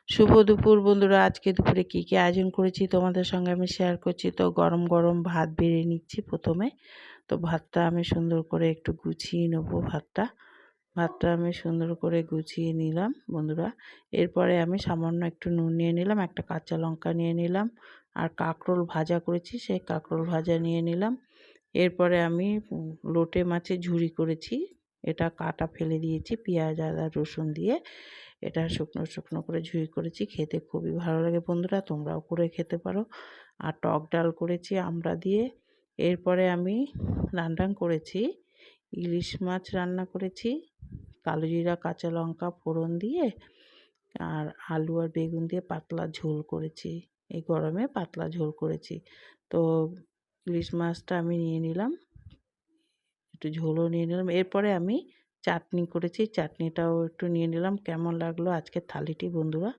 শুভ দুপুর বন্ধুরা। আজকে দুপুরে কি কি আয়োজন করেছি তোমাদের সঙ্গে আমি শেয়ার করছি। তো গরম গরম ভাত বেড়ে নিচ্ছি প্রথমে। তো ভাতটা আমি সুন্দর করে একটু গুছিয়ে নেবো। ভাতটা আমি সুন্দর করে গুছিয়ে নিলাম বন্ধুরা। এরপরে আমি সামান্য একটু নুন নিয়ে নিলাম, একটা কাঁচা লঙ্কা নিয়ে নিলাম, আর কাঁকরোল ভাজা করেছি সেই কাঁকরোল ভাজা নিয়ে নিলাম। এরপরে আমি লোটে মাছের ঝুরি করেছি, এটা কাটা ফেলে দিয়েছি পেঁয়াজ আদা রসুন দিয়ে। এটা শুকনো শুকনো করে ঝুরি করেছি, খেতে খুবই ভালো লাগে বন্ধুরা, তোমরাও করে খেতে পারো। আর টক ডাল করেছি আমড়া দিয়ে। এরপরে আমি রান্না করেছি ইলিশ মাছ রান্না করেছি, কালো জিরা কাঁচা লঙ্কা ফোড়ন দিয়ে, আর আলু আর বেগুন দিয়ে পাতলা ঝোল করেছি। এই গরমে পাতলা ঝোল করেছি। তো ইলিশ মাছটা আমি নিয়ে নিলাম, একটু ঝোলও নিয়ে নিলাম। এরপরে আমি চাটনি করেছি, চাটনিটাও একটু নিয়ে নিলাম। কেমন লাগলো আজকের থালিটি বন্ধুরা?